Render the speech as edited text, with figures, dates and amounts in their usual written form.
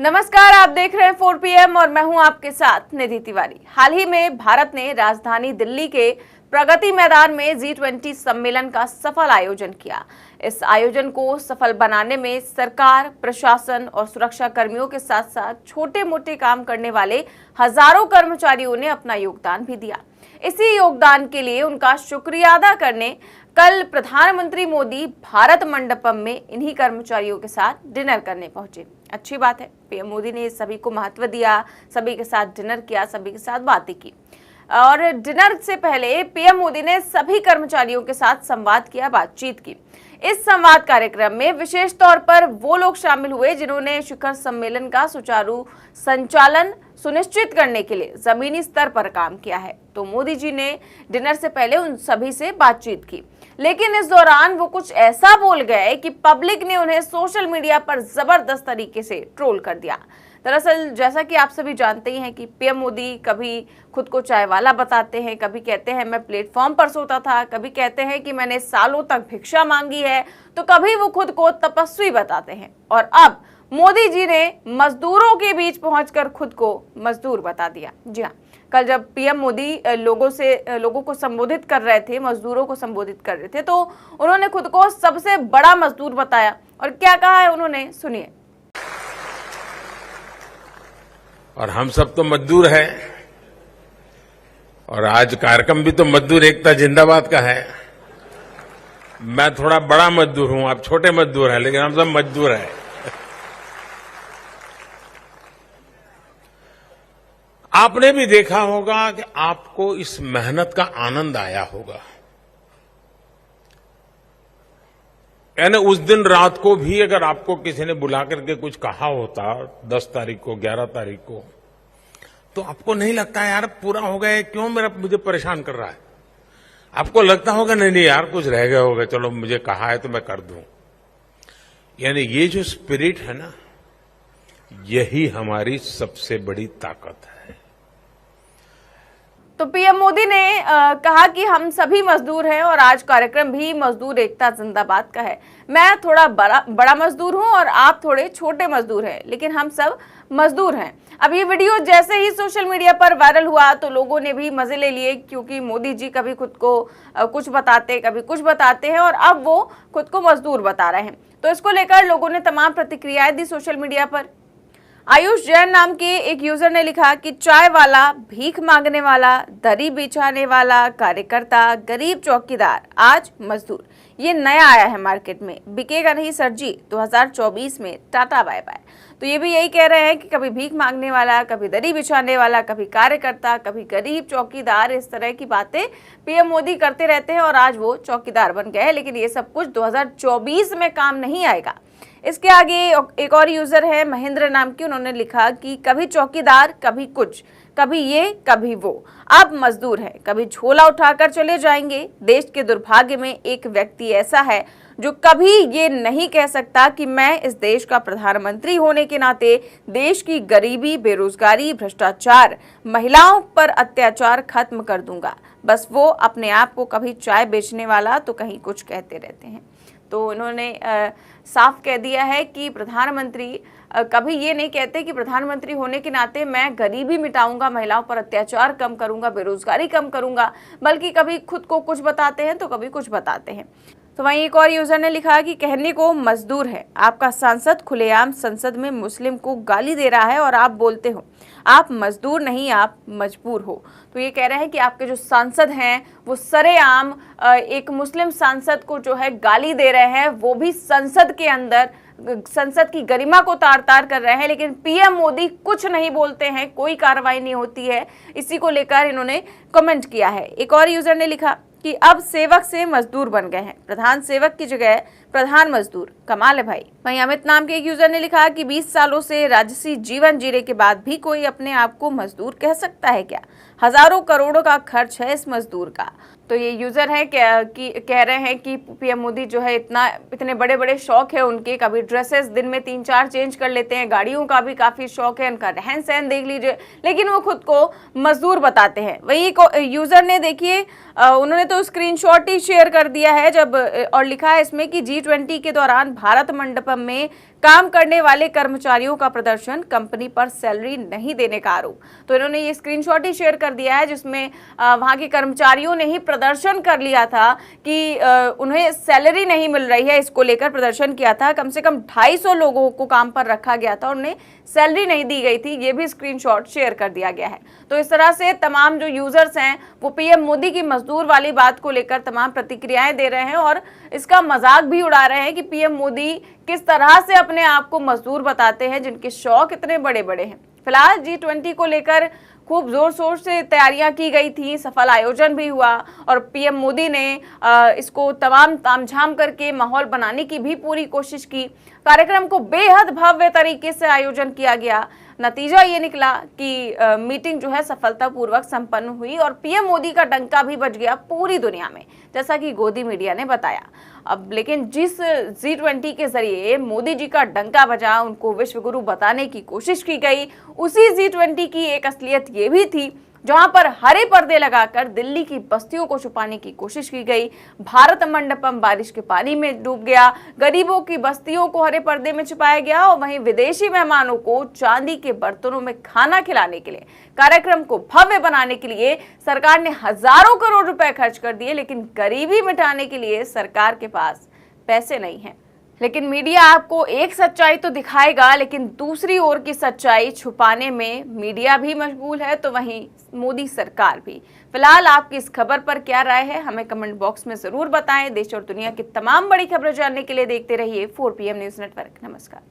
नमस्कार, आप देख रहे हैं 4 PM और मैं हूं आपके साथ निधि तिवारी। हाल ही में भारत ने राजधानी दिल्ली के प्रगति मैदान में G20 सम्मेलन का सफल आयोजन किया। इस आयोजन को सफल बनाने में सरकार, प्रशासन और सुरक्षा कर्मियों के साथ साथ छोटे मोटे काम करने वाले हजारों कर्मचारियों ने अपना योगदान भी दिया। इसी योगदान के लिए उनका शुक्रिया अदा करने कल प्रधानमंत्री मोदी भारत मंडपम में इन्हीं कर्मचारियों के साथ डिनर करने पहुंचे। अच्छी बात है, पीएम मोदी ने सभी को महत्व दिया, सभी के साथ डिनर किया, सभी के साथ बातें की। और डिनर से पहले पीएम मोदी ने सभी कर्मचारियों के साथ संवाद किया, बातचीत की। इस संवाद कार्यक्रम में विशेष तौर पर वो लोग शामिल हुए जिन्होंने शिखर सम्मेलन का सुचारू संचालन सुनिश्चित करने के लिए जमीनी स्तर पर काम किया है। तो मोदी जी ने डिनर से पहले उन सभी से बातचीत की, लेकिन इस दौरान वो कुछ ऐसा बोल गए कि पब्लिक ने उन्हें सोशल मीडिया पर जबरदस्त तरीके से ट्रोल कर दिया। दरअसल जैसा कि आप सभी जानते ही हैं कि पीएम मोदी कभी खुद को चाय वाला बताते हैं, कभी कहते हैं मैं प्लेटफॉर्म पर सोता था, कभी कहते हैं कि मैंने सालों तक भिक्षा मांगी है, तो कभी वो खुद को तपस्वी बताते हैं। और अब मोदी जी ने मजदूरों के बीच पहुंचकर खुद को मजदूर बता दिया। जी हाँ, कल जब पीएम मोदी लोगों को संबोधित कर रहे थे, मजदूरों को संबोधित कर रहे थे, तो उन्होंने खुद को सबसे बड़ा मजदूर बताया। और क्या कहा है उन्होंने, सुनिए। और हम सब तो मजदूर हैं, और आज कार्यक्रम भी तो मजदूर एकता जिंदाबाद का है। मैं थोड़ा बड़ा मजदूर हूं, आप छोटे मजदूर हैं, लेकिन हम सब मजदूर हैं। आपने भी देखा होगा कि आपको इस मेहनत का आनंद आया होगा। यानी उस दिन रात को भी अगर आपको किसी ने बुला करके कुछ कहा होता 10 तारीख को, 11 तारीख को, तो आपको नहीं लगता यार पूरा हो गया, क्यों मुझे परेशान कर रहा है? आपको लगता होगा नहीं यार कुछ रह गया होगा, चलो मुझे कहा है तो मैं कर दूं। यानी ये जो स्पिरिट है ना, यही हमारी सबसे बड़ी ताकत है। तो पीएम मोदी ने कहा कि हम सभी मजदूर हैं और आज कार्यक्रम भी मजदूर एकता जिंदाबाद का है। मैं थोड़ा बड़ा मजदूर हूं और आप थोड़े छोटे मजदूर हैं, लेकिन हम सब मजदूर हैं। अब ये वीडियो जैसे ही सोशल मीडिया पर वायरल हुआ तो लोगों ने भी मजे ले लिए, क्योंकि मोदी जी कभी खुद को कुछ बताते, कभी कुछ बताते हैं, और अब वो खुद को मजदूर बता रहे हैं। तो इसको लेकर लोगों ने तमाम प्रतिक्रियाएं दी सोशल मीडिया पर। आयुष जैन नाम के एक यूजर ने लिखा कि चाय वाला, भीख मांगने वाला, दरी बिछाने वाला, कार्यकर्ता, गरीब चौकीदार, आज मजदूर। ये नया आया है मार्केट में, बिकेगा नहीं सर जी, 2024 में टाटा बाय बाय। तो ये भी यही कह रहे हैं कि कभी भीख मांगने वाला, कभी दरी बिछाने वाला, कभी कार्यकर्ता, कभी गरीब चौकीदार, इस तरह की बातें पीएम मोदी करते रहते हैं और आज वो चौकीदार बन गए हैं। लेकिन ये सब कुछ 2024 में काम नहीं आएगा। इसके आगे एक और यूजर है महेंद्र नाम की, उन्होंने लिखा कि कभी चौकीदार, कभी कुछ, कभी ये कभी वो, अब मजदूर है, कभी झोला उठाकर चले जाएंगे। देश के दुर्भाग्य में एक व्यक्ति ऐसा है जो कभी ये नहीं कह सकता कि मैं इस देश का प्रधानमंत्री होने के नाते देश की गरीबी, बेरोजगारी, भ्रष्टाचार, महिलाओं पर अत्याचार खत्म कर दूंगा। बस वो अपने आप को कभी चाय बेचने वाला तो कहीं कुछ कहते रहते हैं। तो उन्होंने साफ कह दिया है कि प्रधानमंत्री कभी ये नहीं कहते कि प्रधानमंत्री होने के नाते मैं गरीबी मिटाऊंगा, महिलाओं पर अत्याचार कम करूंगा, बेरोजगारी कम करूंगा, बल्कि कभी खुद को कुछ बताते हैं तो कभी कुछ बताते हैं। तो वहीं एक और यूजर ने लिखा कि कहने को मजदूर है, आपका सांसद खुलेआम संसद में मुस्लिम को गाली दे रहा है और आप बोलते हो आप मजदूर नहीं, आप मजबूर हो। तो ये कह रहे हैं कि आपके जो सांसद हैं वो सरेआम एक मुस्लिम सांसद को जो है गाली दे रहे हैं, वो भी संसद के अंदर, संसद की गरिमा को तार तार कर रहे हैं। लेकिन पीएम मोदी कुछ नहीं बोलते हैं, कोई कार्रवाई नहीं होती है। इसी को लेकर इन्होंने कमेंट किया है। एक और यूजर ने लिखा कि अब सेवक से मजदूर बन गए हैं, प्रधान सेवक की जगह प्रधान मजदूर, कमाल है भाई। वहीं अमित नाम के एक यूजर ने लिखा कि 20 सालों से राजसी जीवन जीने के बाद भी कोई अपने आप को मजदूर कह सकता है क्या? हजारों करोड़ों का खर्च है इस मजदूर का। तो ये यूजर है कह रहे हैं कि पीएम मोदी जो है इतने बड़े बड़े शौक है उनके, कभी ड्रेसेस दिन में 3-4 चेंज कर लेते हैं, गाड़ियों का भी काफी शौक है, उनका रहन सहन देख लीजिए, लेकिन वो खुद को मजदूर बताते हैं। वही यूजर ने देखिए उन्होंने तो स्क्रीनशॉट ही शेयर कर दिया है और लिखा है इसमें कि G20 के दौरान भारत मंडपम में काम करने वाले कर्मचारियों का प्रदर्शन, कंपनी पर सैलरी नहीं देने का आरोप। तो इन्होंने ये स्क्रीनशॉट ही शेयर कर दिया है जिसमें वहां के कर्मचारियों ने ही प्रदर्शन कर लिया था कि उन्हें सैलरी नहीं मिल रही है, इसको लेकर प्रदर्शन किया था। कम से कम 250 लोगों को काम पर रखा गया था और उन्हें सैलरी नहीं दी गई थी, ये भी स्क्रीनशॉट शेयर कर दिया गया है। तो इस तरह से तमाम जो यूजर्स हैं वो पीएम मोदी की मजदूर वाली बात को लेकर तमाम प्रतिक्रियाएं दे रहे हैं और इसका मजाक भी उड़ा रहे हैं कि पीएम मोदी किस तरह से अपने आप को मजदूर बताते हैं जिनके शौक इतने बड़े बड़े हैं। फिलहाल G20 को लेकर खूब जोर शोर से तैयारियां की गई थी, सफल आयोजन भी हुआ और पीएम मोदी ने इसको तमाम तामझाम करके माहौल बनाने की भी पूरी कोशिश की। कार्यक्रम को बेहद भव्य तरीके से आयोजन किया गया। नतीजा ये निकला कि मीटिंग जो है सफलतापूर्वक संपन्न हुई और पीएम मोदी का डंका भी बज गया पूरी दुनिया में, जैसा कि गोदी मीडिया ने बताया। अब लेकिन जिस G20 के जरिए मोदी जी का डंका बजा, उनको विश्व गुरु बताने की कोशिश की गई, उसी G20 की एक असलियत ये भी थी जहां पर हरे पर्दे लगाकर दिल्ली की बस्तियों को छुपाने की कोशिश की गई। भारत मंडपम बारिश के पानी में डूब गया, गरीबों की बस्तियों को हरे पर्दे में छुपाया गया और वहीं विदेशी मेहमानों को चांदी के बर्तनों में खाना खिलाने के लिए, कार्यक्रम को भव्य बनाने के लिए सरकार ने हजारों करोड़ रुपए खर्च कर दिए, लेकिन गरीबी मिटाने के लिए सरकार के पास पैसे नहीं है। लेकिन मीडिया आपको एक सच्चाई तो दिखाएगा, लेकिन दूसरी ओर की सच्चाई छुपाने में मीडिया भी मशगूल है, तो वहीं मोदी सरकार भी। फिलहाल आपकी इस खबर पर क्या राय है, हमें कमेंट बॉक्स में जरूर बताएं। देश और दुनिया की तमाम बड़ी खबरें जानने के लिए देखते रहिए 4PM न्यूज नेटवर्क। नमस्कार।